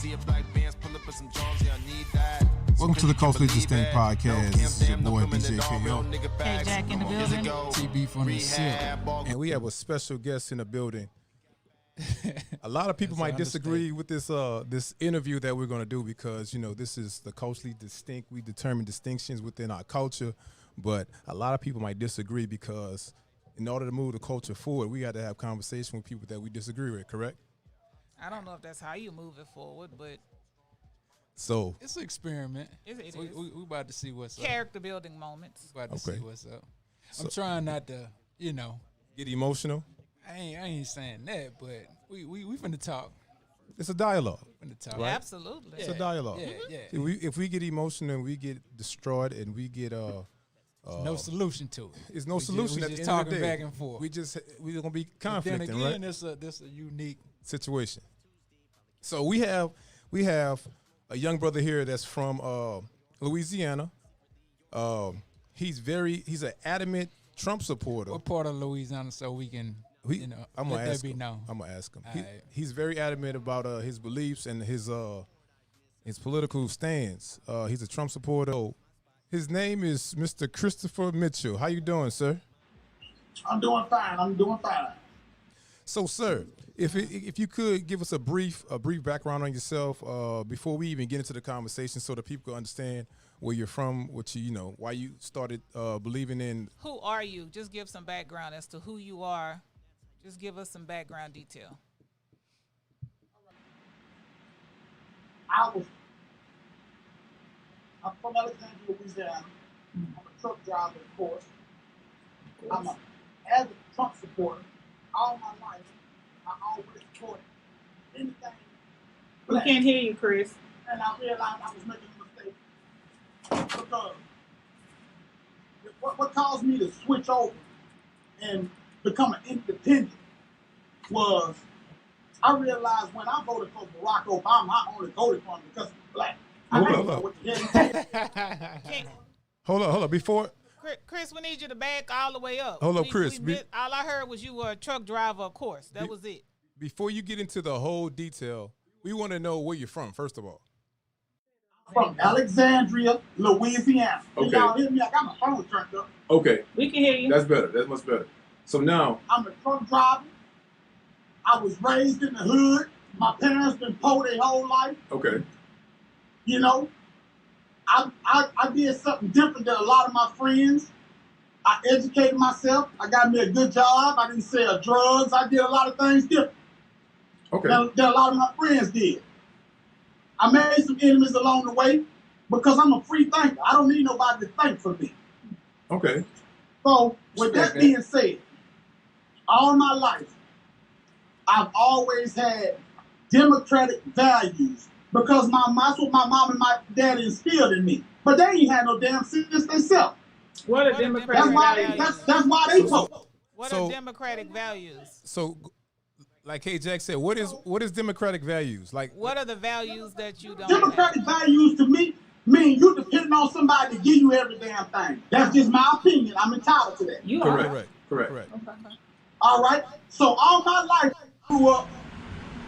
Welcome to the Culturally Distinct Podcast. This is your boy, DJ KO. Hey, Jack in the building. TB from the SIP. And we have a special guest in the building. A lot of people might disagree with this this interview that we're going to do because, you know, this is the Culturally Distinct. We determine distinctions within our culture. But a lot of people might disagree because in order to move the culture forward, we got to have conversation with people that we disagree with, correct? I don't know if that's how you move it forward, but So It's an experiment. it is. We about to see what's up. Character building moments. We about to Okay. see what's up. I'm trying not to, get emotional. I ain't saying that, but we finna talk. It's a dialogue. Finna talk. Right. Absolutely. It's a dialogue. Yeah. If we get emotional and we get distraught and we get No solution to it. there's no We solution just at the end talking of the day. back and forth. We're gonna be Then conflicting, again, right? this a unique. Situation. So we have a young brother here that's from Louisiana. He's an adamant Trump supporter. What part of Louisiana so we can, I'm let gonna that ask be him. known. I'm gonna ask him. All right. He's very adamant about his beliefs and his political stance. He's a Trump supporter. His name is Mr. Christopher Mitchell. How you doing, sir? I'm doing fine. So, sir, if you could give us a brief background on yourself before we even get into the conversation, so that people can understand where you're from, why you started believing in. Who are you? Just give some background as to who you are. Just give us some background detail. I'm from Alexandria, Louisiana. I'm a truck driver, of course. I'm an avid Trump supporter. All my life, I always supported anything We black. can't hear you, Chris. And I realized I was making a mistake because what caused me to switch over and become an independent was I realized when I voted for Barack Obama, I only voted for him because he's black. I Hold didn't up. know what the hell he did. Can't- Hold on. Before Chris, we need you to back all the way up. Hold up, We- Chris. we missed- all I heard was you were a truck driver, of course. That was it. before you get into the whole detail, we want to know where you're from, first of all. From Alexandria, Louisiana. Can Okay. y'all hear me? I got my phone turned up. Okay, We can hear you. that's better. That's much better. So now, I'm a truck driver. I was raised in the hood. My parents been poor their whole life. okay, You know, I did something different than a lot of my friends. I educated myself. I got me a good job. I didn't sell drugs. I did a lot of things different okay, than a lot of my friends did. I made some enemies along the way because I'm a free thinker. I don't need nobody to think for me. okay. So, with Respect that being said, all my life, I've always had democratic values because that's what my mom and my dad instilled in me. But they ain't had no damn sense themselves. What are What are Democratic That's why values? that's why they vote. What So- are democratic values? So, like K. Jack said, what is democratic values? Like, What are the values that you don't Democratic have? values to me mean you depending on somebody to give you every damn thing. That's just my opinion. I'm entitled to that. You Correct. are. Correct. All right. So all my life I grew up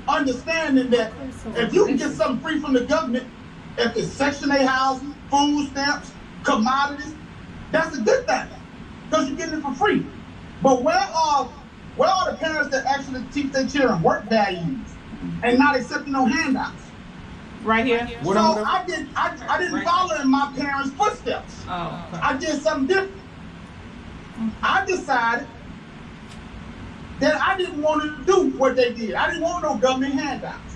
understanding that if you can get something free from the government, if it's Section 8 housing, food stamps, commodities, that's a good thing because you're getting it for free. But where are the parents that actually teach their children work values and not accepting no handouts? Right here. So I didn't follow in my parents' footsteps. Oh, okay. I did something different. I decided that I didn't want to do what they did. I didn't want no government handouts.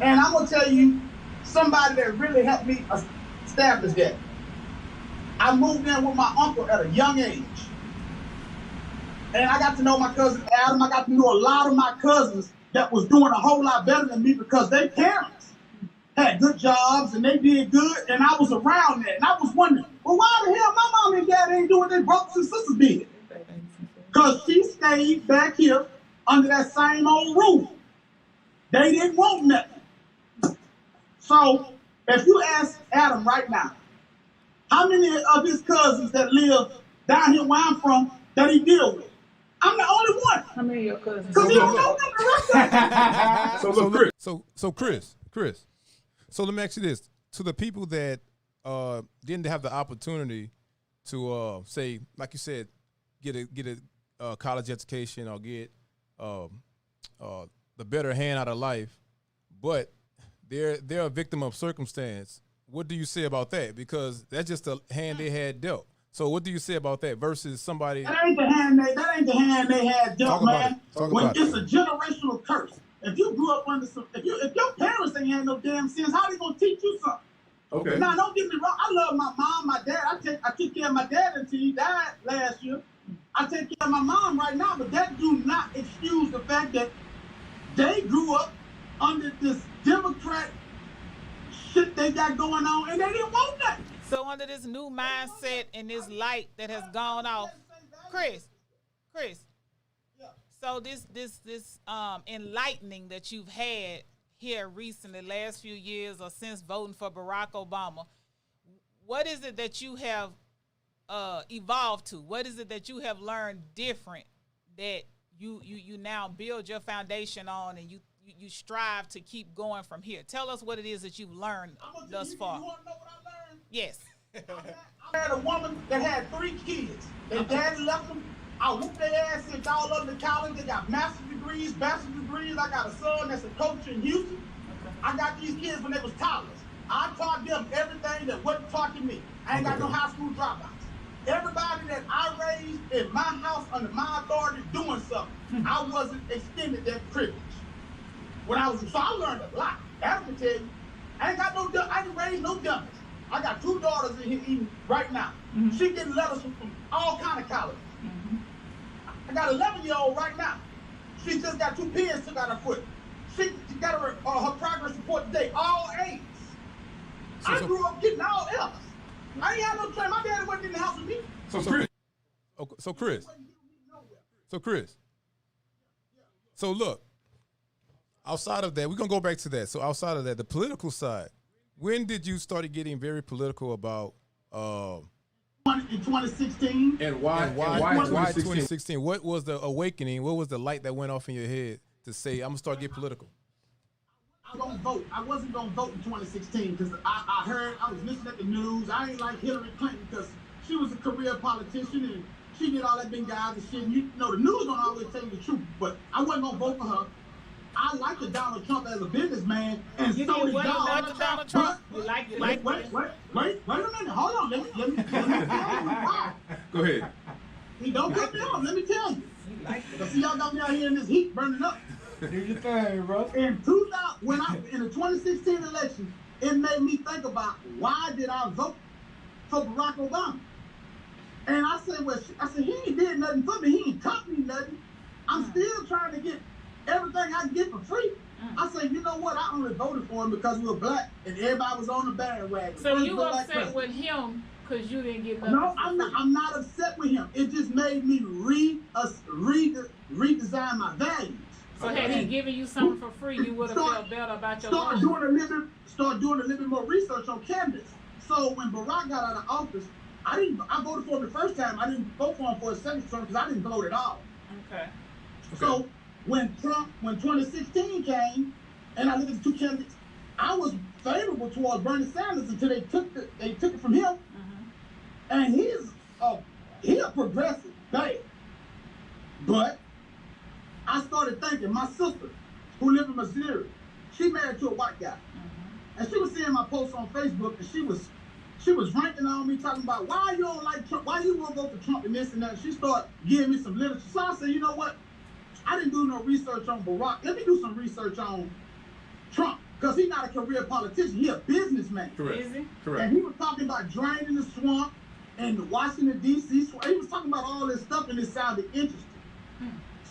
And I'm going to tell you somebody that really helped me establish that. I moved in with my uncle at a young age. And I got to know my cousin Adam. I got to know a lot of my cousins that was doing a whole lot better than me because their parents had good jobs and they did good. And I was around that. And I was wondering, well, why the hell my mom and dad ain't doing what their brothers and sisters did? Because she stayed back here under that same old roof. They didn't want nothing. So if you ask Adam right now, how many of his cousins that live down here where I'm from that he deal with? I'm the only one. How many of your cousins? Because he don't know nothing the rest of them. So look, Chris. So Chris, So let me ask you this: to the people that didn't have the opportunity to say, like you said, get a college education or get the better hand out of life, but they're a victim of circumstance. What do you say about that? Because that's just a hand they had dealt. So what do you say about that versus somebody? That ain't the hand they had dealt, man. When it's a generational curse. If you grew up under if your parents ain't had no damn sense, how they gonna teach you something? Okay. Now, don't get me wrong. I love my mom, my dad. I took care of my dad until he died last year. I take care of my mom right now, but that do not excuse the fact that they grew up under this Democrat shit they got going on, and they didn't want that. So under this new mindset and this light that has gone off, Chris. So this enlightening that you've had here recently, last few years or since voting for Barack Obama, what is it that you have evolved to? What is it that you have learned different that you now build your foundation on, and you strive to keep going from here? Tell us what it is that you've learned thus far. You want to know what I learned? Yes. I had a woman that had 3 kids. Their daddy left them. I whooped their ass, sent all of them to college. They got master's degrees, bachelor's degrees. I got a son that's a coach in Houston. I got these kids when they was toddlers. I taught them everything that wasn't taught to me. I ain't got no high school dropouts. Everybody that I raised in my house under my authority doing something, I wasn't extended that privilege. When I was, so I learned a lot. Adam can tell you, I didn't raise no dummies. I got 2 daughters in here eating right now. Mm-hmm. She getting letters from all kind of colleges. Mm-hmm. I got an 11-year-old right now. She just got 2 pins took out her foot. She got her progress report today, all A's. I grew up getting all F's. I ain't had no training. My dad wasn't in the house with me. So Chris. So look, outside of that, we're going to go back to that. So outside of that, the political side, when did you start getting very political about in 2016? And why 2016? What was the awakening? What was the light that went off in your head to say, I'm going to start getting political? I don't vote. I wasn't going to vote in 2016 because I was listening at the news. I ain't like Hillary Clinton because she was a career politician and she did all that Benghazi and shit. And the news don't always tell you the truth, but I wasn't going to vote for her. I like the Donald Trump as a businessman, and you so did Donald Trump. Wait a minute. Hold on. Let me tell you why. Go ahead. He don't cut me off. Let me tell you. See, y'all got me out here in this heat burning up. Do your thing, bro. In the 2016 election, it made me think about why did I vote for Barack Obama? And I said, he ain't did nothing for me. He ain't taught me nothing. I'm still trying to get everything I can get for free. I said, you know what? I only voted for him because we were black and everybody was on the bandwagon. So you upset with him because you didn't get nothing? No, I'm not upset with him. It just made me redesign my values. So had he given you something for free, you would have felt better about your life. Start doing a little bit more research on candidates. So when Barack got out of office, I voted for him the first time. I didn't vote for him for a second term because I didn't vote at all. Okay. So when 2016 came, and I looked at the 2 candidates, I was favorable towards Bernie Sanders until they took it from him. Mm-hmm. And he's a progressive, bad. But I started thinking, my sister, who lived in Missouri, she married to a white guy. Mm-hmm. And she was seeing my posts on Facebook, and she was ranking on me, talking about why you don't like Trump, why you won't vote for Trump and this and that. And she started giving me some literature. So I said, you know what? I didn't do no research on Barack. Let me do some research on Trump, because he's not a career politician. He's a businessman. Correct. Is he? Correct. And he was talking about draining the swamp and the Washington, D.C. swamp. He was talking about all this stuff, and it sounded interesting.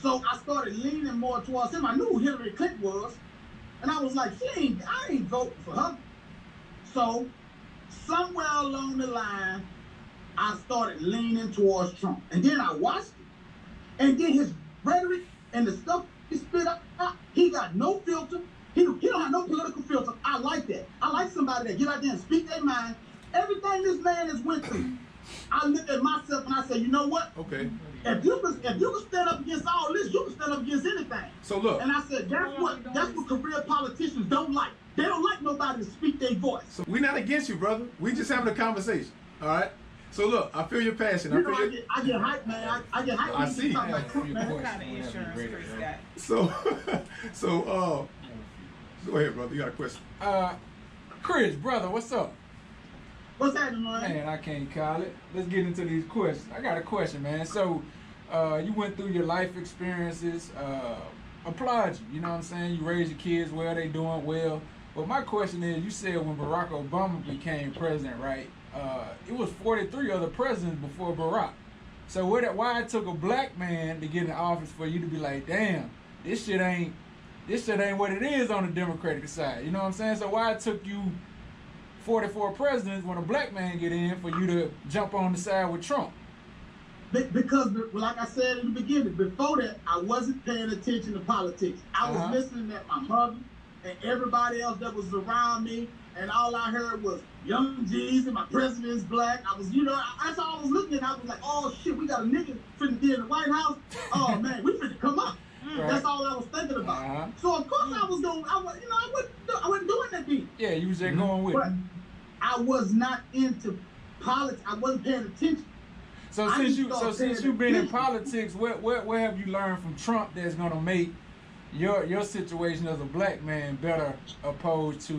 So I started leaning more towards him. I knew who Hillary Clinton was, and I was like, I ain't voting for her. So somewhere along the line, I started leaning towards Trump. And then I watched it. And then his rhetoric and the stuff he spit up, he got no filter. He don't have no political filter. I like that. I like somebody that get out there and speak their mind. Everything this man has went through, I look at myself and I say, you know what? Okay. If you can stand up against all this, you can stand up against anything. So look. And I said, that's what career politicians don't like. They don't like no nobody to speak their voice. So we're not against you, brother. We just having a conversation. All right. So look, I feel your passion. You know, I get hyped, man. I get hyped. I when you see. talk about Trump, man. What kind of insurance Chris got? So go ahead, brother. You got a question? Chris, brother, what's up? What's happening, man? Man, I can't call it. Let's get into these questions. I got a question, man. So, you went through your life experiences. Applaud you. You know what I'm saying? You raised your kids well. They doing well. But my question is, you said when Barack Obama became president, right? It was 43 other presidents before Barack. So why it took a black man to get in office for you to be like, damn, this shit ain't what it is on the Democratic side. You know what I'm saying? So why it took you 44 presidents when a black man get in for you to jump on the side with Trump? Because, like I said in the beginning, before that, I wasn't paying attention to politics. I was listening at my mother and everybody else that was around me, and all I heard was Young G's and my president's black. I was, that's all I was looking at. I was like, oh shit, we got a nigga finna be in the White House. Oh man, we finna come up. Right. That's all I was thinking about. So of course I was going. I wasn't doing that deal. Yeah, you was just going with But it. I was not into politics. I wasn't paying attention. So since you've been in politics, what have you learned from Trump that's gonna make your situation as a black man better opposed to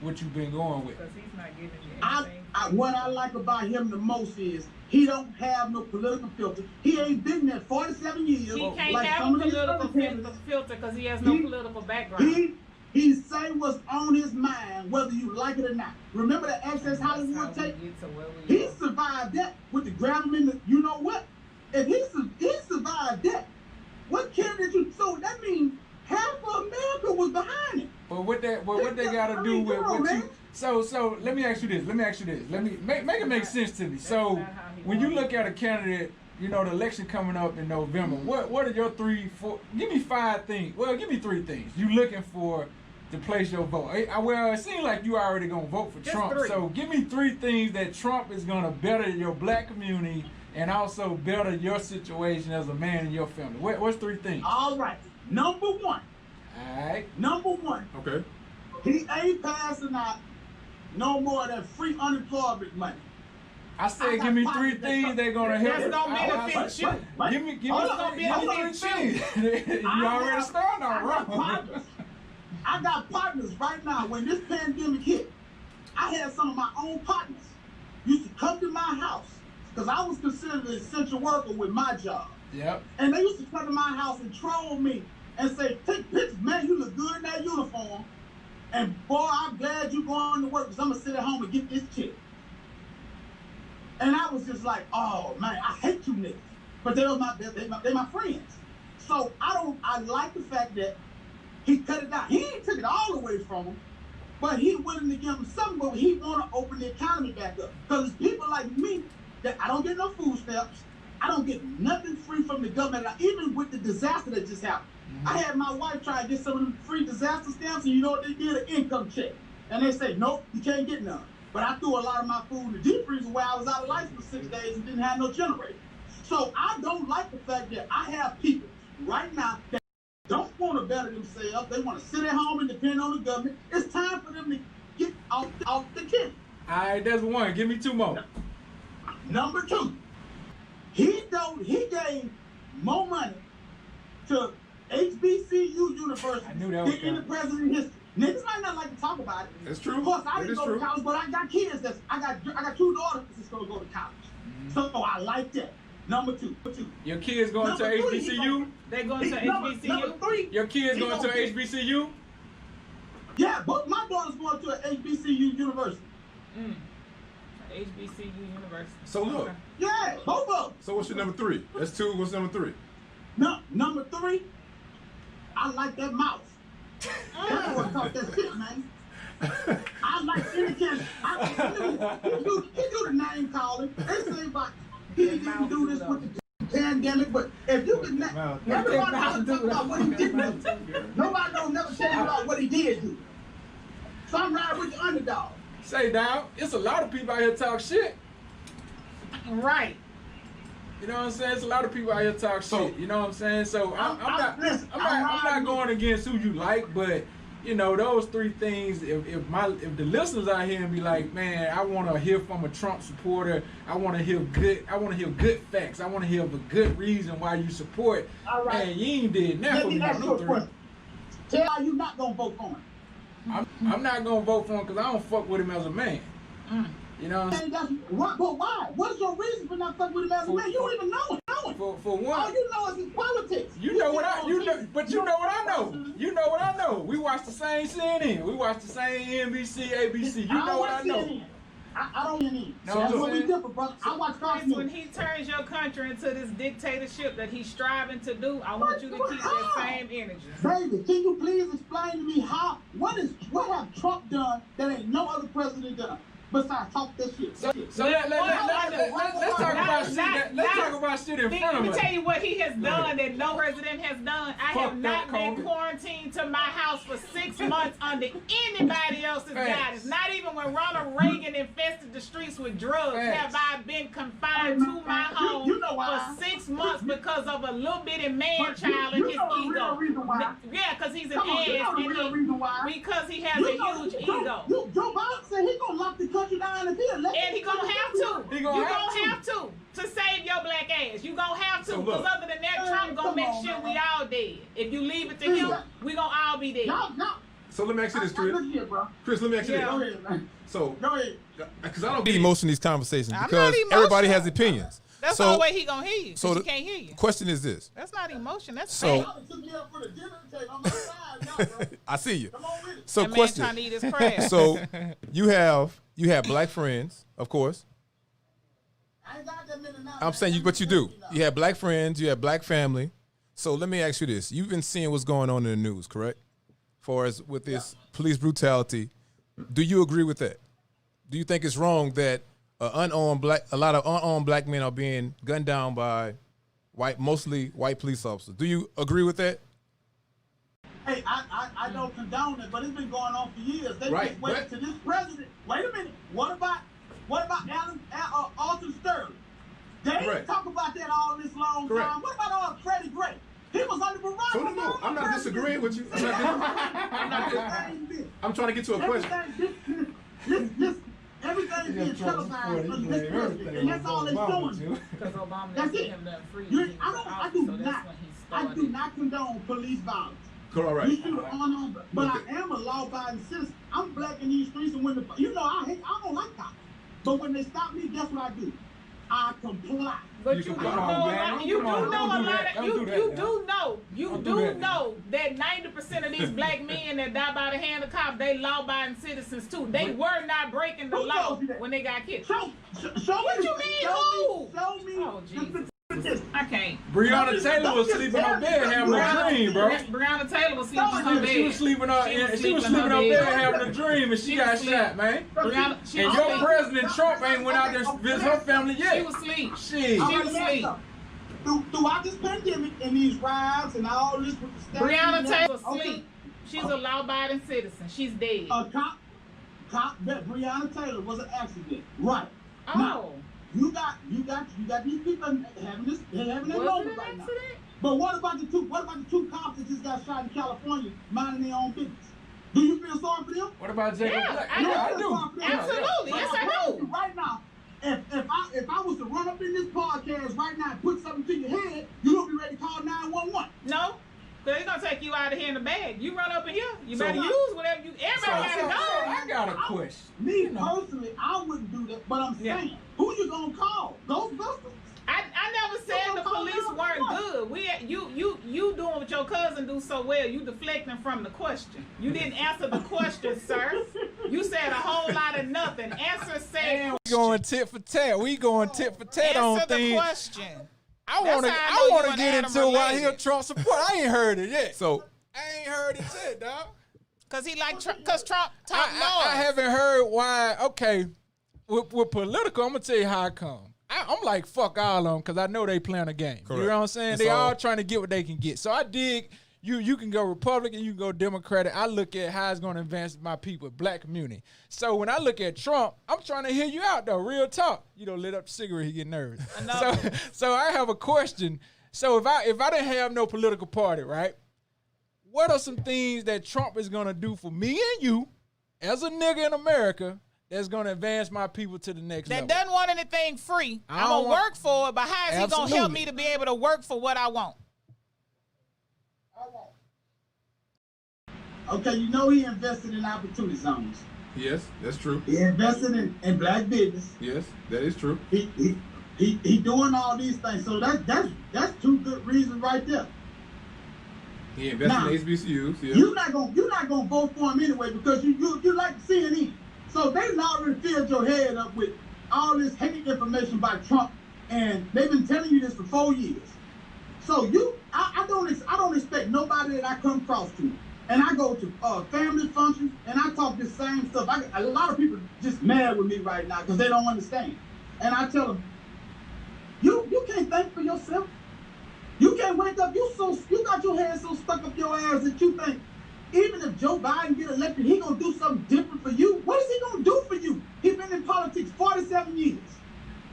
what you've been going with? Because he's not giving you anything. What I like about him the most is he don't have no political filter. He ain't been there 47 years. He can't like have some a of these political other candidates. filter because he has no political background. He say what's on his mind, whether you like it or not. Remember the Access Hollywood tape? He survived that with the grab him in the. You know what? If he survived that, what candidate you? So that means half of America was behind him. But what they got to do with what you? So let me ask you this. Let me make it make sense to me. So when you look at a candidate, the election coming up in November, what are your 3, 4? Give me 5 things. Well, give me 3 things you looking for to place your vote. Well, it seems like you already gonna vote for Just Trump. 3. So give me 3 things that Trump is gonna better your black community and also better your situation as a man in your family. What's 3 things? All right. Number 1. All right. Number 1. Okay. He ain't passing out no more of that free unemployment money. I said, give me 3 things they're gonna help. That's gonna benefit you. Give me 3 benefit things. You already started out wrong. I got partners right now. When this pandemic hit, I had some of my own partners used to come to my house because I was considered an essential worker with my job. Yep. And they used to come to my house and troll me and say, take pictures, man, you look good in that uniform. And boy, I'm glad you going to work because I'm going to sit at home and get this check. And I was just like, oh man, I hate you niggas. But they're my friends. So I like the fact that he cut it down. He ain't took it all away from them, but he willing to give them something, but he want to open the economy back up. Because it's people like me that I don't get no food stamps. I don't get nothing free from the government, even with the disaster that just happened. I had my wife try to get some of them free disaster stamps, and you know what they did? An income check. And they say, nope, you can't get none. But I threw a lot of my food in the deep freezer where I was out of life for 6 days and didn't have no generator. So I don't like the fact that I have people right now that don't want to better themselves. They want to sit at home and depend on the government. It's time for them to get off the kid. All right, that's 1. Give me 2 more. Number 2, he gave more money to HBCU universities I knew that than was in the coming. president's history. Niggas might not like to talk about it. That's true. Of course, I That didn't is go true. to college, but I got kids I got 2 daughters that's gonna go to college. So I like that. Number 2. Your kids going to Number 3, HBCU? They going to HBCU? Number 3. Your kids he going to gonna get- HBCU? Yeah, both my daughters going to an HBCU university. HBCU University. So look. Okay. Yeah, both of them. So what's your number 3? That's 2. What's number 3? Number 3, I like that mouth. That's what talk that shit, man. I like any kind. He do the name calling. They say about he didn't do this with the pandemic, but if you can, everybody knows talk about what he didn't do. Nobody don't never tell you about what he did do. So I'm riding with the underdog. Say, dog, it's a lot of people out here talk shit. Right. You know what I'm saying? It's a lot of people out here talk shit. You know what I'm saying? So I'm not going against who you like, but you know, those three things. If the listeners out here and be like, man, I want to hear from a Trump supporter. I want to hear good facts. I want to hear a good reason why you support. All right. Man, you ain't did nothing Let for me me ask on you no a three. question. Tell how you not gonna vote for him. I'm not gonna vote for him because I don't fuck with him as a man. You know what I'm saying? But why? What's your reason for not fucking with him as a man? You don't even know him. For one, All you know is his politics. but you know what I know. You know what I know. We watch the same CNN. We watch the same NBC, ABC. You know what I know. I don't even. No, That's I'm what we saying- different, brother. I watch Fox When News. he turns your country into this dictatorship that he's striving to do, I want you to keep that same energy. Baby, can you please explain to me what have Trump done that ain't no other president done besides talk this shit? So let's talk about shit. Let's talk about shit in front Let of me us. tell you what he has done that no president has done. I Fuck have not that, been Kobe. quarantined to my house for 6 months under anybody else's Facts. guidance. Not even when Ronald Reagan infested the streets with drugs Facts. have I been confined to my home You know why. for 6 months because of a little bitty man child you and his know the ego. real reason why. Yeah, because he's an Come on, you know ass the real reason why. because he has a huge ego. Joe Biden said he gonna lock the country down if he elected. And he gonna have to. He You gonna gonna have have to save your black ass. You gonna have to. So Because look. other than that, Trump gonna Come make on, sure man. we all dead. If you leave it to him, we gonna all be dead. Y'all, So let me ask you this, Chris. look here, bro. Chris, let me ask you Yeah. Go this. ahead, man. So, Go ahead. because I don't Be get emotion in these conversations I'm because not everybody emotional. has opinions. That's so, the only way he gonna hear you. so So the- he can't hear you. question is this. That's not emotion. That's So- fact. Y'all took me up for the dinner table. I'm outside now, bro. I see you. Come on with it. So That man question. trying to eat his crab. So you have black friends, of course. I ain't got that many now. I'm saying you, but you do. You have black friends. You have black family. So let me ask you this: you've been seeing what's going on in the news, correct? Far as with this police brutality, do you agree with that? Do you think it's wrong that a lot of unarmed black men are being gunned down by mostly white police officers? Do you agree with that? Hey, I don't condone it, but it's been going on for years. They Right, just wait but- to this president. Wait a minute. What about Alton Sterling? They didn't Correct. talk about that all this long Correct. time. What about Freddie Gray? He was under Barack So no, I'm not disagreeing with you. I'm trying to get to a question. Everything's being televised for this president, and that's all they're showing. Because Obama That's didn't it. give him that freedom. You, He was I out, do so that's not. when he I started. do not condone police violence. All right. We should have on, but I am a law-abiding citizen. I'm black in these streets, and when the I don't like cops, but when they stop me, guess what I do? I comply. But You you do can- know, come on, man. you do Come on, know don't a do lot that. of Don't do that, you man. do know Don't do that, know that 90% of these black men that die by the hand of cops, they law-abiding citizens too. They were not breaking the Who law told you that? when they got killed. Show What me. you mean, Show who? me. Show me. Oh, Jesus. I can't. Breonna Taylor was sleeping on bed having a dream, bro. Breonna Taylor was sleeping in her bed. She was sleeping on She was she was sleeping sleeping in on her bed bed. having a dream, and she got was shot, man. Breonna, she And was your asleep. president Trump ain't went out there to visit her family She yet. was asleep. Shit. All right, was let me ask asleep. you, throughout this pandemic and these riots and all this with the statues Breonna and Taylor everything, asleep. She's a law-abiding citizen. She's dead. A cop that Breonna Taylor was an accident. Right. Now, Oh. you got these people having their Was moments it right an now. accident? But what about the two cops that just got shot in California minding their own business? Do you feel sorry for them? What about Jacob Yeah, Black? I Yeah, I do. do. Absolutely. Yes, I do. Right now, if I was to run up in this podcast right now and put something to your head, you don't be ready to call 911. No, because they're going to take you out of here in the bag. You run up in here, you better So- use whatever you, everybody got a gun. I got a question. Me personally, I wouldn't do that, but I'm Yeah. saying, who you gonna call? Ghostbusters? I never said the police weren't good. You doing what your cousin do so well. You deflecting from the question. You didn't answer the question, sir. You said a whole lot of nothing. Answer said. We going tit for tat. We going tit for tat on Answer the things. question. I That's want to. how I I know want you to and get Adam into why related. he Trump support. I ain't heard it yet. So I ain't heard it yet, dog. Because because Trump talk noise. I haven't heard why. Okay, with political, I'm gonna tell you how I come. I'm like fuck all of them because I know they playing a game. Correct. You know what I'm saying? It's They all all- trying to get what they can get. So I dig. You can go Republican, you can go Democratic. I look at how it's going to advance my people, black community. So when I look at Trump, I'm trying to hear you out though, real talk. You know, lit up the cigarette, he get nervous. So I have a question. So if I didn't have no political party, right? what are some things that Trump is gonna do for me and you, as a nigga in America, that's gonna advance my people to the next level? That doesn't want anything free. I I'm don't gonna want- work for it, but how is he gonna help Absolutely. me to be able to work for what I want? Okay, you know he invested in opportunity zones. Yes, that's true. He invested in black business. Yes, that is true. He doing all these things. So that's two good reasons right there. He invested Now, in HBCUs. Yeah. You're not gonna vote for him anyway because you like CNN. So they already filled your head up with all this hate information by Trump, and they've been telling you this for 4 years. So I don't expect nobody that I come across to, and I go to family functions and I talk this same stuff. A lot of people just mad with me right now because they don't understand, and I tell them, you can't think for yourself. You can't wake up. You got your head so stuck up your ass that you think even if Joe Biden get elected, he gonna do something different for you. What is he gonna do for you? He been in politics 47 years.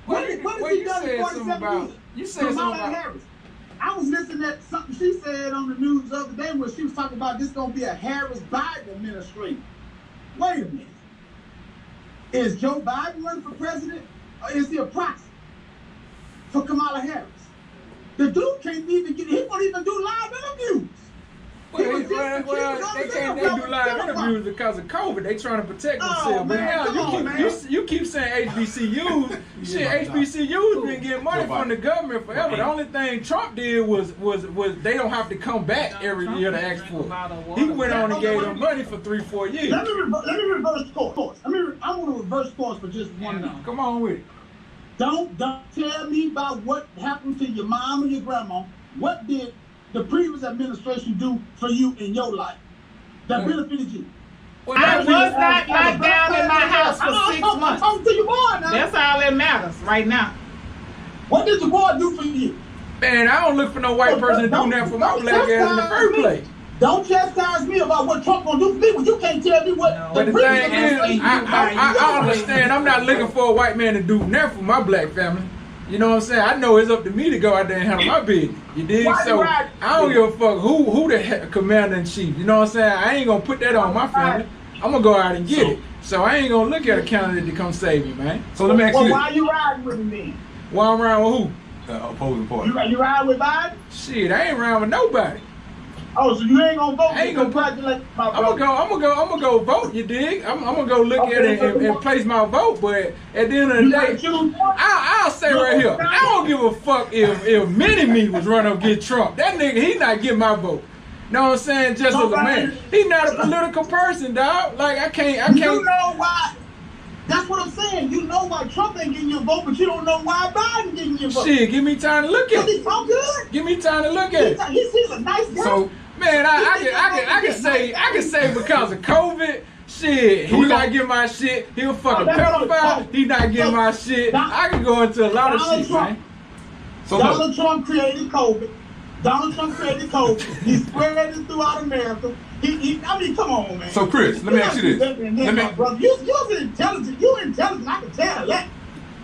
What has he done in 47 years? You said something Kamala about. Harris. I was listening to something she said on the news the other day where she was talking about this gonna be a Harris-Biden administration. Wait a minute. Is Joe Biden running for president, or is he a proxy for Kamala Harris? The dude can't even he won't even do live interviews. Well, they can't do live interviews because of COVID. They trying to protect themselves. But hell, you keep saying HBCUs. Shit, HBCUs been getting money from the government forever. The only thing Trump did was they don't have to come back every year to ask for it. He went on and gave them money for 3-4 years. Let me reverse course. I want to reverse course for just 1 minute. Come on with it. Don't tell me about what happened to your mom and your grandma. What did the previous administration do for you in your life that benefited you? Well, I was not locked down in my house for 6 months. I'm talking to your boy now. That's all that matters right now. What did your boy do for you? Man, I don't look for no white person to do that for my black ass in the first place. Don't chastise me about what Trump gonna do for me when you can't tell me what But the thing is, I understand. I'm not looking for a white man to do nothing for my black family. You know what I'm saying? I know it's up to me to go out there and handle my business. You dig? So I don't give a fuck who the commander in chief. You know what I'm saying? I ain't gonna put that on my family. I'm gonna go out and get it. So I ain't gonna look at a candidate to come save me, man. So let me ask you Well, this. why you riding with me? Why I'm around with who? Opposing party. You riding with Biden? Shit, I ain't around with nobody. Oh, so you ain't gonna vote? I ain't gonna congratulate my I'm gonna go vote. You dig? I'm gonna go look at it and place my vote. But at the end of the day, I'll say right here, I don't give a fuck if Mini-Me was running up get Trump. That nigga, he not getting my vote. Know what I'm saying? Just as a man, he not a political person, dog. Like I can't. You know why? That's what I'm saying. You know why Trump ain't getting your vote, but you don't know why Biden getting your vote. Shit, give me time to look at Because it. he's so good. Give me time to look at it. He's a nice guy. So Man, I can say because of COVID, shit, he not getting my shit. He a fucking pedophile. He not getting my shit. I can go into a lot of shit, man. So Donald Trump created COVID. He spread it throughout America. I mean, come on, man. So Chris, let me ask you this. You're intelligent. You're intelligent. I can tell that.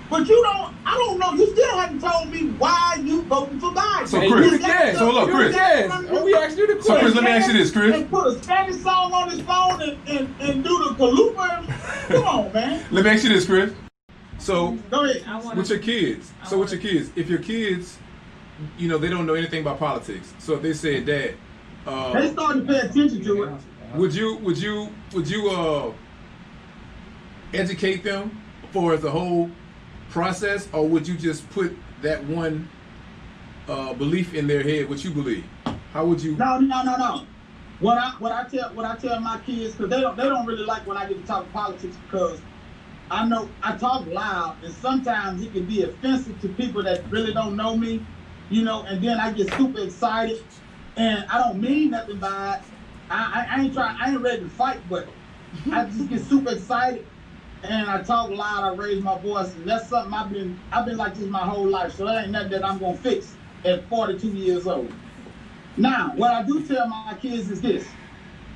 But I don't know. You still haven't told me why you voting for Biden. So Hey, Chris, you the gas. so look, Chris. We asked you the So Chris, question. let me ask you this, Chris. And put a Spanish song on his phone and do the Kalupa. Come on, man. Let me ask you this, Chris. So Go ahead. with your kids, if your kids, you know, they don't know anything about politics. So if they said that, They starting to pay attention to it. would you educate them for the whole process, or would you just put that one belief in their head, what you believe? How would you? No. What I tell my kids, because they don't really like when I get to talk politics, because I know I talk loud, and sometimes it can be offensive to people that really don't know me, you know. And then I get super excited, and I don't mean nothing by it. I ain't ready to fight, but I just get super excited. And I talk loud, I raise my voice, and that's something I've been like this my whole life, so that ain't nothing that I'm gonna fix at 42 years old. Now, what I do tell my kids is this: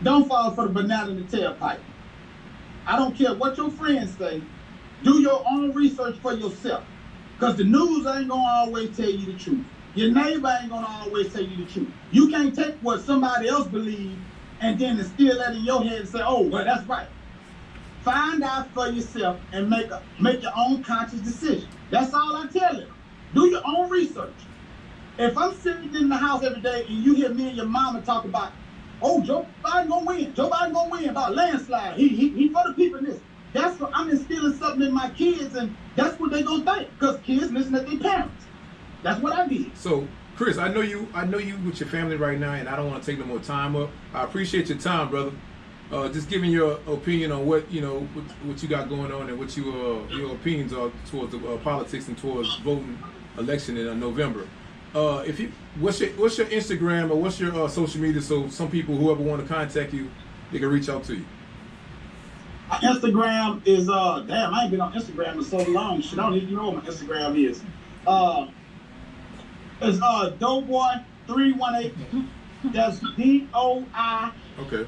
don't fall for the banana in the tailpipe. I don't care what your friends say. Do your own research for yourself, because the news ain't gonna always tell you the truth. Your neighbor ain't gonna always tell you the truth. You can't take what somebody else believes and then instill that in your head and say, oh, well, that's right. Find out for yourself and make your own conscious decision. That's all I tell you. Do your own research. If I'm sitting in the house every day and you hear me and your mama talk about, oh, Joe Biden gonna win. Joe Biden gonna win about landslide. He for the people in this. That's what I'm instilling something in my kids, and that's what they gonna think. Because kids listen to their parents. That's what I did. So, Chris, I know you with your family right now, and I don't want to take no more time up. I appreciate your time, brother. Just giving your opinion on what what you got going on and what your opinions are towards the politics and towards voting election in November. What's your Instagram or what's your social media, so some people, whoever want to contact you, they can reach out to you. My Instagram is damn, I ain't been on Instagram in so long. Shit, I don't even know what my Instagram is. It's Doughboy318. That's DOI. Okay.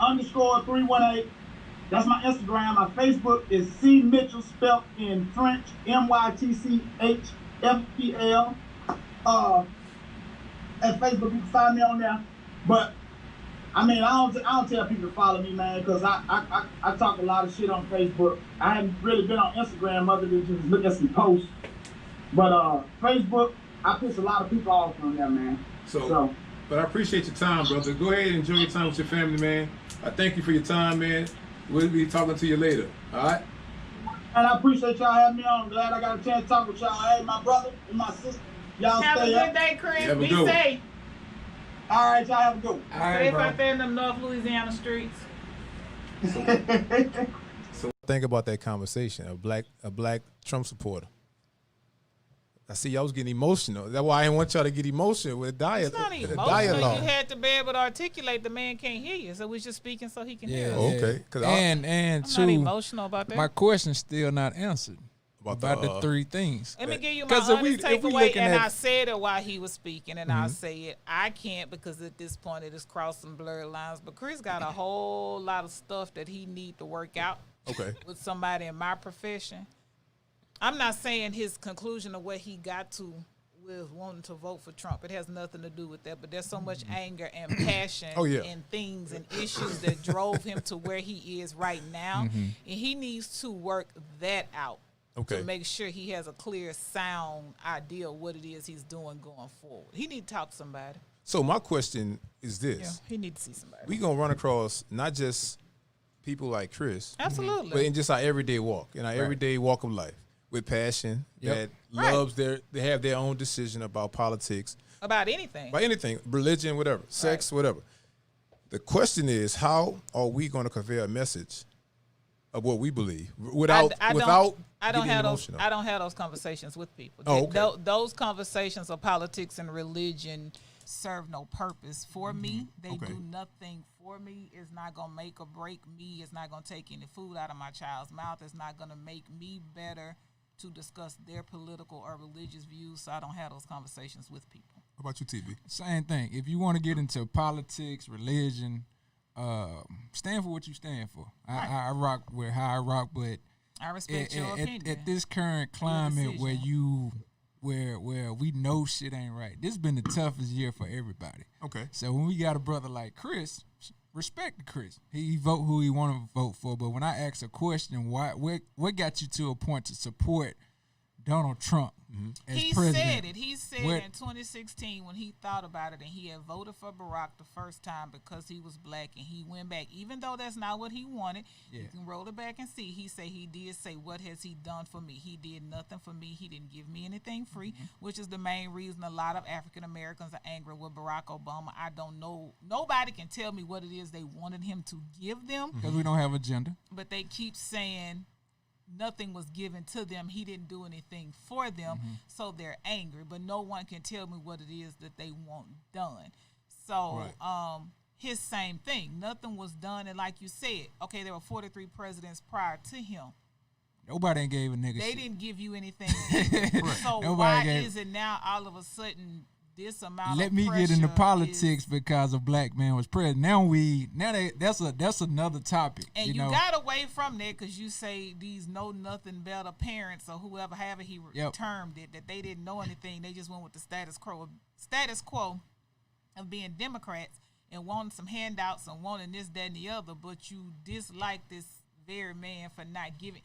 DOEBOI_318. That's my Instagram. My Facebook is C Mitchell, spelled in French, MYTCHFPL. At Facebook, you can find me on there. But I mean, I don't tell people to follow me, man, because I talk a lot of shit on Facebook. I haven't really been on Instagram other than just look at some posts. But Facebook, I piss a lot of people off on there, man. So. But I appreciate your time, brother. Go ahead and enjoy your time with your family, man. I thank you for your time, man. We'll be talking to you later. All right? And I appreciate y'all having me on. I'm glad I got a chance to talk with y'all. Hey, my brother and my sister. Y'all Have stay a up. good day, Chris. Have a Be good one. safe. All right, y'all have a good one. Safe out there in them North Louisiana streets. So think about that conversation. A black Trump supporter. I see y'all was getting emotional. That's why I didn't want y'all to get emotional with It's not emotional. dialogue. You had to be able to articulate. The man can't hear you, so we're just speaking so he can hear us. Okay, 'cause and I'm two, not emotional about that. my question's still not answered about the three things. Let me give you my 'Cause if we honest takeaway, looking and at- I said it while he was speaking, and I'll say it. I can't, because at this point it is crossing blurred lines. But Chris got a whole lot of stuff that he need to work out Okay. with somebody in my profession. I'm not saying his conclusion of what he got to with wanting to vote for Trump. It has nothing to do with that. But there's so much anger and passion and things and issues that drove him to where he is right now. And he needs to work that out. To make sure he has a clear, sound idea of what it is he's doing going forward. He need to talk to somebody. So my question is this. Yeah, he need to see somebody. We going to run across not just people like Chris. Absolutely. But in just our everyday walk, in our everyday walk of life, with passion, that loves they have their own decision about politics. About anything. About anything, religion, whatever, sex, whatever. The question is, how are we going to convey a message of what we believe without getting emotional? I don't have those conversations with people. Oh, okay. Those conversations of politics and religion serve no purpose for me. They do nothing for me. It's not going to make or break me. It's not going to take any food out of my child's mouth. It's not going to make me better to discuss their political or religious views. So I don't have those conversations with people. How about you, TV? Same thing. If you want to get into politics, religion, stand for what you stand for. I rock with how I rock, but I respect your opinion. At this current climate where we know shit ain't right, this has been the toughest year for everybody. Okay. So when we got a brother like Chris, respect Chris. He vote who he want to vote for. But when I ask a question, what got you to a point to support Donald Trump as he president? said it. He said in 2016 when he thought about it, and he had voted for Barack the first time because he was black, and he went back, even though that's not what he wanted. You can roll it back and see. He did say, what has he done for me? He did nothing for me. He didn't give me anything free, which is the main reason a lot of African Americans are angry with Barack Obama. I don't know. Nobody can tell me what it is they wanted him to give them. Because we don't have agenda. But they keep saying nothing was given to them. He didn't do anything for them, so they're angry. But no one can tell me what it is that they want done. So his same thing. Nothing was done. And like you said, okay, there were 43 presidents prior to him. Nobody ain't gave a nigga They shit. didn't give you anything. So Nobody why gave- is it now all of a sudden this amount Let of me get into pressure politics is- because a black man was president. That's another topic. And you, know? got away from that because you say these know nothing better parents or whoever, however he Yep. termed it, that they didn't know anything. They just went with the status quo of being Democrats and wanting some handouts and wanting this, that, and the other. But you dislike this very man for not giving.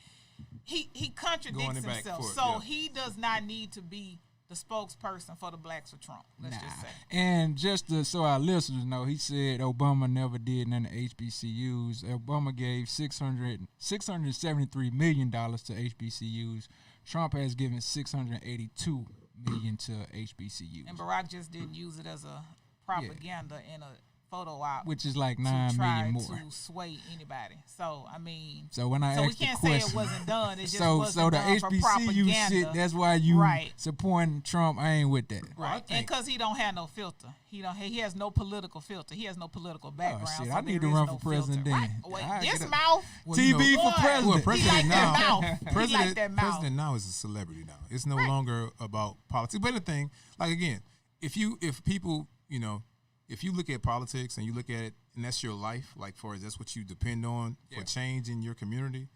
He contradicts Going back himself. for it, So yeah. he does not need to be the spokesperson for the Blacks for Trump. Let's just say. And just so our listeners know, he said Obama never did none of HBCUs. Obama gave $673 million to HBCUs. Trump has given $682 million to HBCUs, And Barack just didn't use it as a propaganda in a photo op. which is like to 9 try million more. to sway anybody. So I mean, So when I so we asked the can't say question, it wasn't done. It just so wasn't the done for HBCU propaganda. shit, that's why you Right. supporting Trump. I ain't with that. Right, and because he don't have no filter, he has no political filter. He has no political background. shit, so I need there to is run no for president filter. then. Right. Wait, I this get up. mouth. Well, TV you know, for Boy, president. Well, he president like now, that mouth. He president, like that mouth. president now is a celebrity now. It's no Right. longer about politics. But the thing, like again, if people, if you look at politics and you look at it, and that's your life, like far as that's what you depend on for change in your community,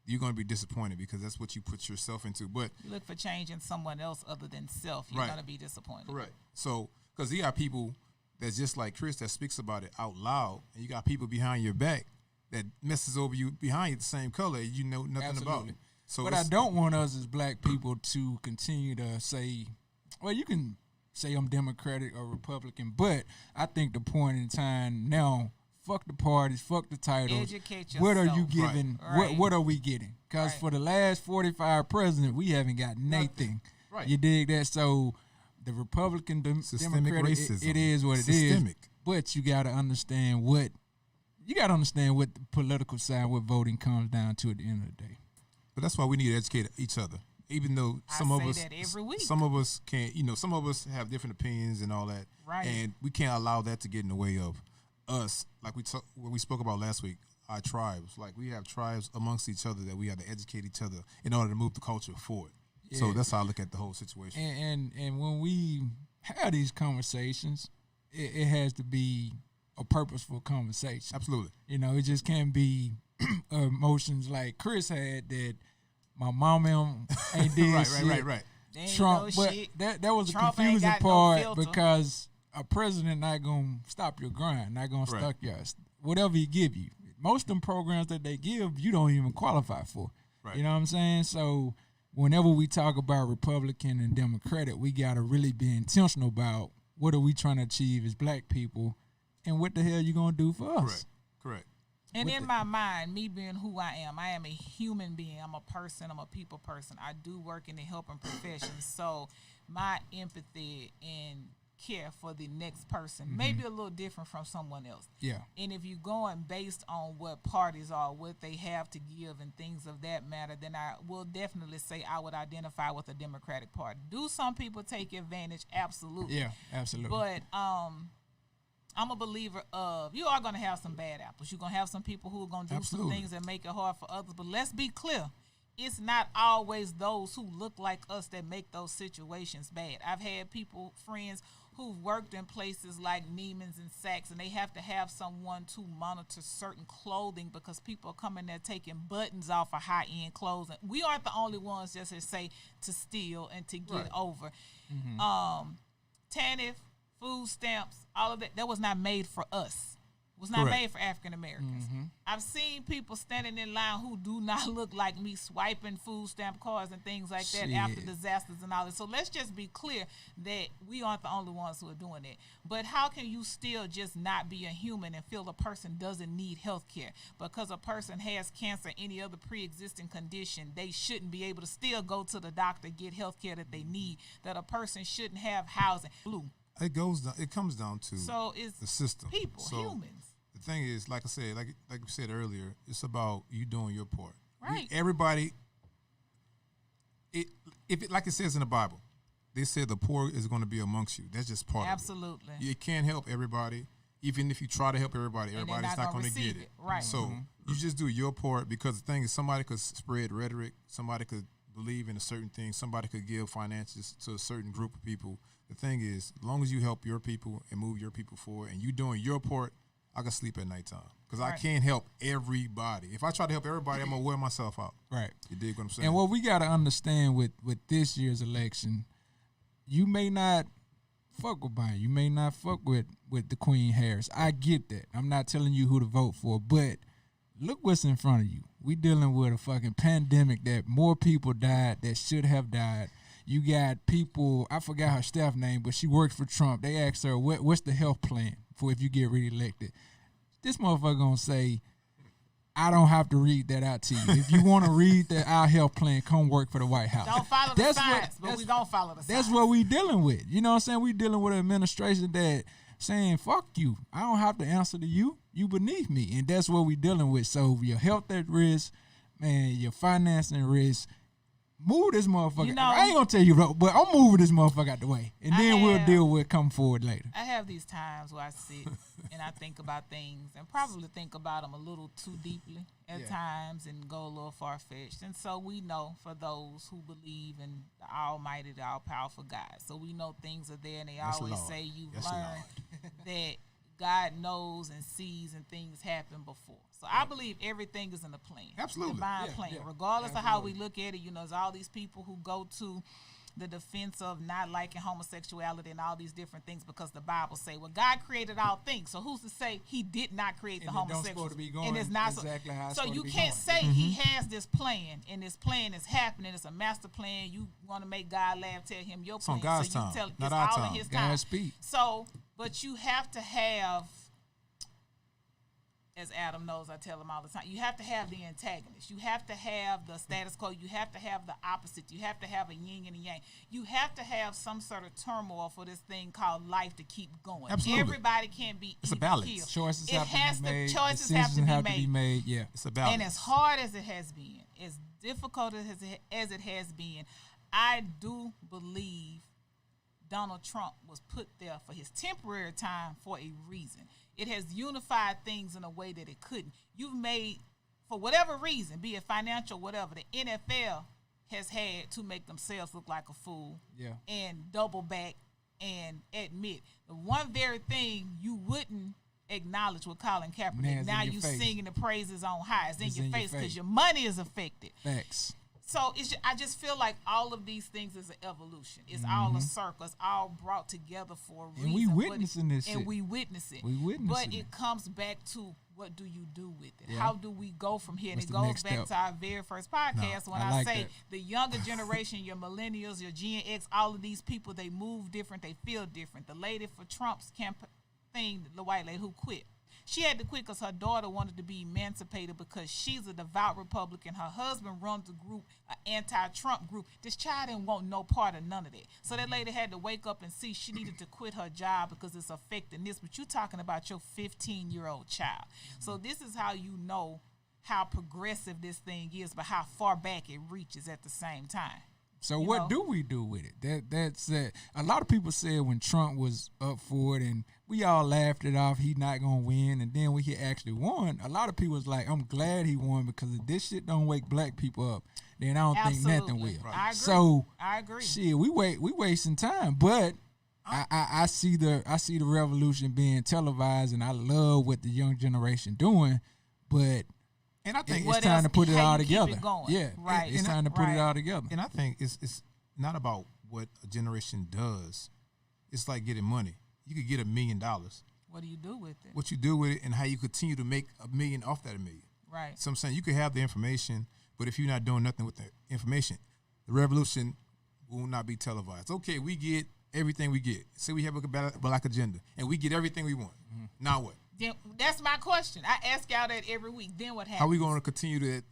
you're going to be disappointed because that's what you put yourself into. But You look for change in someone else other than self, you're Right. gonna be disappointed. correct. So because you got people that's just like Chris that speaks about it out loud, and you got people behind your back that messes over you behind you the same color, you know nothing about Absolutely. it. So But I don't want us as black people to continue to say, well, you can say I'm Democratic or Republican, but I think the point in time now, fuck the parties, fuck the titles. Educate What are you yourself. giving? Right. What are we getting? Because Right. for the last 45 presidents, we haven't got nothing. Right. You dig that? So the Republican, Systemic Democratic, racism. it is what it is. Systemic. But you got to understand what the political side, what voting comes down to at the end of the day. But that's why we need to educate each other. Even though I some of say us, that every week. some of us can't, some of us have different opinions and all that, Right. and we can't allow that to get in the way of us. Like what we spoke about last week, our tribes. Like we have tribes amongst each other that we have to educate each other in order to move the culture forward. So Yeah. that's how I look at the whole situation. And when we have these conversations, it has to be a purposeful conversation. Absolutely. It just can't be emotions like Chris had that my mom ain't did shit. right. They ain't Trump, no but shit. that was the Trump ain't confusing got no part filter. because a president not gonna stop your grind, not gonna Right. stuck yours. Whatever he give you, most of them programs that they give, you don't even qualify for. Right. You know what I'm saying? So whenever we talk about Republican and Democratic, we gotta really be intentional about what are we trying to achieve as black people, and what the hell you gonna do for us? Correct. And With in the- my mind, me being who I am a human being. I'm a person. I'm a people person. I do work in the helping profession. So my empathy and care for the next person may be a little different from someone else. Yeah. And if you're going based on what parties are, what they have to give and things of that matter, then I will definitely say I would identify with the Democratic Party. Do some people take advantage? Absolutely. Yeah, absolutely. But I'm a believer of you are going to have some bad apples. You're going to have some people who are going to do Absolutely. some things that make it hard for others. But let's be clear. It's not always those who look like us that make those situations bad. I've had friends who've worked in places like Neiman's and Saks, and they have to have someone to monitor certain clothing because people are coming there taking buttons off of high-end clothes. And we aren't the only ones, just to say, to steal and to get over. TANF, food stamps, all of that was not made for us. Was not Correct. made for African Americans. I've seen people standing in line who do not look like me swiping food stamp cards and things like that after Shit. disasters and all that. So let's just be clear that we aren't the only ones who are doing it. But how can you still just not be a human and feel a person doesn't need health care? Because a person has cancer, any other pre-existing condition, they shouldn't be able to still go to the doctor, get health care that they need, that a person shouldn't have housing. Blue. It comes down to So it's the system. people, So humans. the thing is, like I said, like we said earlier, it's about you doing your part. Right. Everybody. Like it says in the Bible, they said the poor is going to be amongst you. That's just part Absolutely. of it. You can't help everybody. Even if you try to help everybody, they're everybody's not not gonna going to get receive it. it. Right. So you just do your part, because the thing is, somebody could spread rhetoric, somebody could believe in a certain thing, somebody could give finances to a certain group of people the thing is, as long as you help your people and move your people forward, and you doing your part, I can sleep at nighttime because I can't help everybody. If I try to help everybody, I'm gonna wear myself out. Right. You dig what I'm saying? And what we got to understand with this year's election, you may not fuck with Biden. You may not fuck with the Queen Harris. I get that. I'm not telling you who to vote for, but look what's in front of you. We dealing with a fucking pandemic that more people died that should have died. You got people, I forgot her staff name, but she works for Trump. They asked her, what's the health plan for if you get reelected? This motherfucker gonna say, I don't have to read that out to you. If you want to read our health plan, come work for the White House. Don't follow the science, but we gonna follow the science. That's what we dealing with. You know what I'm saying? We dealing with an administration that saying, fuck you. I don't have to answer to you. You beneath me. And that's what we dealing with. So your health at risk, man, your financing risk, move this motherfucker. You know, I ain't gonna tell you, but I'm moving this motherfucker out the way. And then we'll deal with it come forward later. I have these times where I sit and I think about things and probably think about them a little too deeply at times and go a little far-fetched. And so we know for those who believe in the almighty, the all-powerful God. So we know things are there, and they always say you've learned that God knows and sees and things happen before. So I believe everything is in the plan. Absolutely. Divine plan. Regardless of how we look at it, you know, there's all these people who go to the defense of not liking homosexuality and all these different things because the Bible say, well, God created all things. So who's to say he did not create the homosexuals? And it's not exactly how it's so you can't say he has this plan and this plan is happening. It's a master plan. You want to make God laugh, tell him your plan. on God's so you time, tell not it's our all time. in his time. God's speed. So, but you have to have, as Adam knows, I tell him all the time, you have to have the antagonist. You have to have the status quo. You have to have the opposite. You have to have a yin and a yang. You have to have some sort of turmoil for this thing called life to keep going. Absolutely. Everybody can't be It's a even balance. keeled. Choices It have has to be made. Choices Decisions have to be made. Yeah. It's a balance. And as hard as it has been, as difficult as it has been, I do believe Donald Trump was put there for his temporary time for a reason. It has unified things in a way that it couldn't. You've made, for whatever reason, be it financial, whatever, the NFL has had to make themselves look like a fool and double back and admit the one very thing you wouldn't acknowledge with Colin Kaepernick. Now you singing the praises on high. It's in your face because your money is affected. Facts. So I just feel like all of these things is an evolution. It's all a circle. It's all brought together for a reason. And we witnessing this shit. And we witness it. We witnessing But it. it comes back to what do you do with it? Yeah. How do we go from here? What's and it the goes next back step? to our very first podcast when I I like say that. the younger generation, your millennials, your Gen X, all of these people, they move different. They feel different. The lady for Trump's campaign, the white lady who quit, she had to quit because her daughter wanted to be emancipated because she's a devout Republican. Her husband runs a group, an anti-Trump group. This child didn't want no part of none of that. So that lady had to wake up and see she needed to quit her job because it's affecting this. But you're talking about your 15-year-old child. So this is how you know how progressive this thing is, but how far back it reaches at the same time. So what do we do with it? That's a lot of people said when Trump was up for it, and we all laughed it off. He not gonna win, and then when he actually won, a lot of people was like, "I'm glad he won because if this shit don't wake black people up, then I don't think nothing will." Right. I agree. So I agree. Shit, we wasting time, but I see the revolution being televised, and I love what the young generation doing, but. And I think it's time to put it all together. Yeah, right. It's time to put it all together. And I think it's not about what a generation does. It's like getting money. You could get $1 million. What do you do with it? What you do with it and how you continue to make $1 million off that $1 million. Right. So I'm saying you could have the information, but if you're not doing nothing with the information, the revolution will not be televised. Okay, we get everything we get. Say we have a black agenda, and we get everything we want. Mm-hmm. Now what? Then that's my question. I ask y'all that every week. Then what happens? How are we going to continue to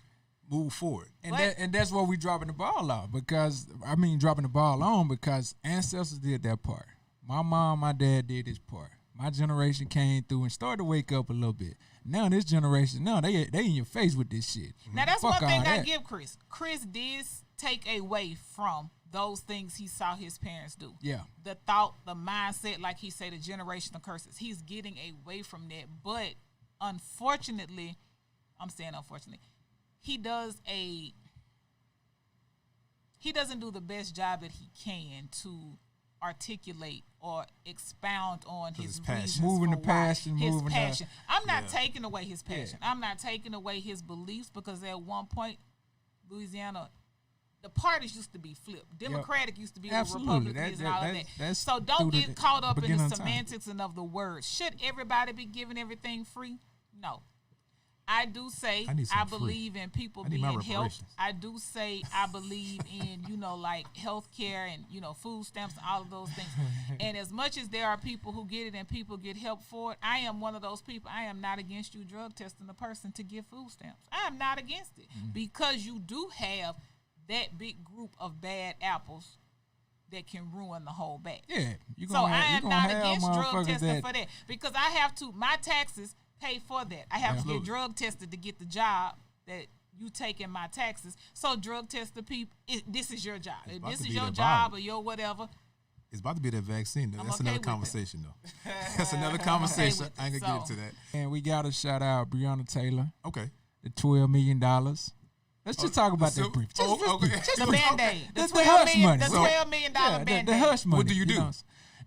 move forward? And that's where we dropping the ball off dropping the ball on because ancestors did that part. My mom, my dad did this part. My generation came through and started to wake up a little bit. Now this generation, they in your face with this shit. Now that's Fuck one thing I that. give Chris. Chris did take away from those things he saw his parents do. Yeah. The thought, the mindset, like he said, the generational curses. He's getting away from that. But unfortunately, I'm saying unfortunately, he doesn't do the best job that he can to articulate or expound on his his passion. reasons Moving for the why. passion, His moving the- passion. I'm not Yeah. taking away his passion. I'm not taking away his beliefs, because at one point, Louisiana, the parties used to be flipped. Democratic used to be Absolutely. with Republicans and all of that. That's So don't through the get caught up in beginning the of time. semantics and of the words. Should everybody be giving everything free? No. I do say I need some I free. believe in people I need my being helped. reparations. I do say I believe in, like healthcare and, food stamps and all of those things. And as much as there are people who get it and people get help for it, I am one of those people. I am not against you drug testing a person to get food stamps. I am not against it, because you do have that big group of bad apples that can ruin the whole batch. Yeah, you So gonna I have, am you not gonna have against drug motherfuckers testing that for that, because I have to. My taxes pay for that. I have to Absolutely. get drug tested to get the job that you take in my taxes. So drug test the people. This is your job. If about this to is be your that job viral. or your whatever. It's about to be that vaccine, though. I'm That's okay another with it. conversation, though. That's another conversation. with I ain't it. gonna get So- into that. and we gotta shout out Breonna Taylor, Okay. the $12 million. Let's just talk about so- that brief. oh, Just okay. just The brief. Band-Aid. The The $12 hush million, money. the So- $12 million Yeah, the Band-Aid. hush money. What do you do? know.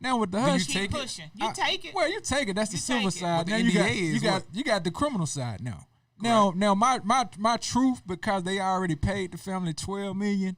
Now with the Do you hush, Keep take it? pushing. You take it. well, you take it. That's the You silver take it. side. But the Now you got NDA is what? you got the criminal side now. Now my truth, because they already paid the family $12 million.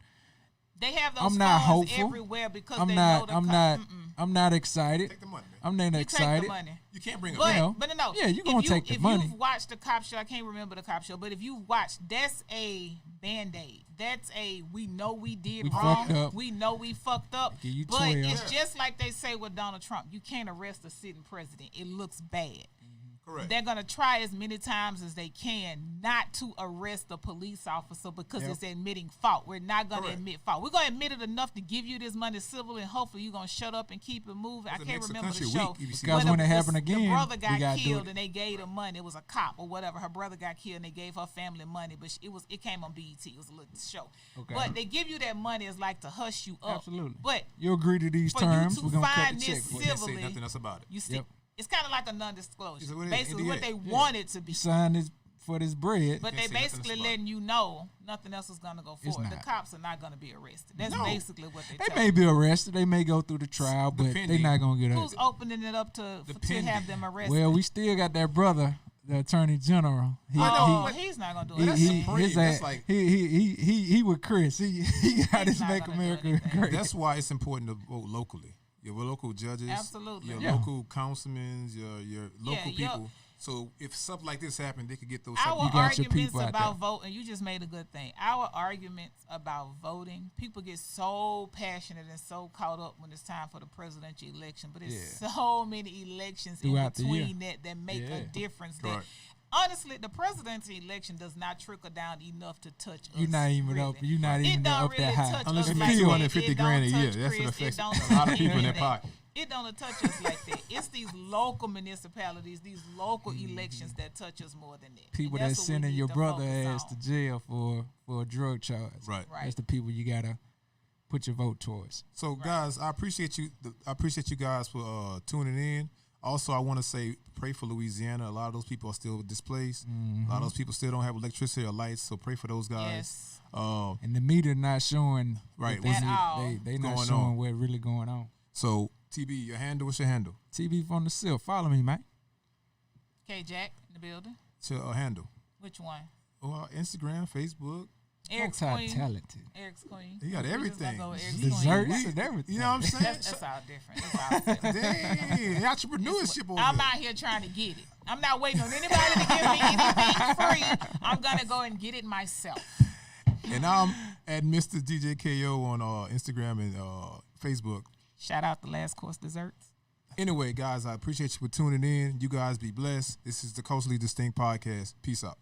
They have those I'm not funds hopeful. everywhere because I'm they not. know the I'm co- not. Mm-mm. I'm not excited. Take the money, man. I'm not You excited. take the money. You can't bring But, up. know. no. Yeah, you If gonna take the money. If you've watched the cop show, I can't remember the cop show, but if you watched, that's a Band-Aid. That's a, we know we did We wrong. fucked up. We know we fucked up. Give you But 12. it's just like they say with Donald Trump. You can't arrest a sitting president. It looks bad. Correct. They're going to try as many times as they can not to arrest the police officer because Yep. it's admitting fault. We're not going to Correct. admit fault. We're going to admit it enough to give you this money civil, and hopefully you're going to shut up and keep it moving. I It can't makes the remember the country show. weak if you see Because that. when it happened again, the brother we got gotta do killed it. and they gave him money. It was a cop or whatever. Her brother got killed and they gave her family money, but it came on BET. It was a little show. Okay. But they give you that money as like to hush you up. Absolutely. But You agree to these for you terms? to We're gonna cut find the check. this for you. Can't say civilly, nothing else about it. you stick. Yep. It's kind of like a non-disclosure. Is it what it is? Basically, what NDA. they Yeah. want it to be. You sign this for this bread. But they Can't say nothing basically else about letting you know nothing else is going to go It's forward. The not. cops are not going to be arrested. That's No. basically what they They tell may you. be arrested. They may go through the trial, but they're Depending. not gonna get Who's arrested. opening it up to Depending. have them arrested? Well, we still got that brother, the Attorney General. He, oh, he, he's not going to do he, it. That's he, supreme. his That's ass- like- he with Chris. He got his not Make gonna do America anything. Great. That's why it's important to vote locally. Your local judges, Absolutely. your Yeah. local councilmen, your local your- people. So if something like this happened, they could get those. Our You got your arguments people out about there. voting, you just made a good thing. Our arguments about voting, people get so passionate and so caught up when it's time for the presidential election. But it's so many elections Throughout the in year. between that make Yeah. a difference. That, Correct. honestly, the presidential election does not trickle down enough to touch us. You're not even really. up. You're not It even don't up really that high. touch Unless us you like make that. 250 It don't grand a year, touch that's what Chris. affects It don't a lot of touch people in their that. pocket. It don't touch us like that. It's these local municipalities, these local elections that touch us more than that. People And that's what we sending need your to brother focus ass on. to jail for a drug charge. Right. Right. That's the people you gotta put your vote towards. So guys, I appreciate you. I appreciate you guys for tuning in. Also, I want to say pray for Louisiana. A lot of those people are still displaced. A lot of those people still don't have electricity or lights. So pray for those guys. Yes. And the media not showing Right. what At all. they not Going showing on. what really going on. So TB, your handle. What's your handle? TV from the Sill. Follow me, man. Okay, Jack in the building. What's your handle? Which one? Instagram, Facebook. Eric's Multi Queen. talented. Eric's Queen. You got We just everything. gonna go with Eric's Desserts Queen. and everything. You know what I'm saying? That's all different. That's all different. Dang, entrepreneurship over I'm there. out here trying to get it. I'm not waiting on anybody to give me anything free. I'm gonna go and get it myself. And I'm at Mr. DJ KO on Instagram and Facebook. Shout out to Last Course Desserts. Anyway, guys, I appreciate you for tuning in. You guys be blessed. This is the Culturally Distinct Podcast. Peace out.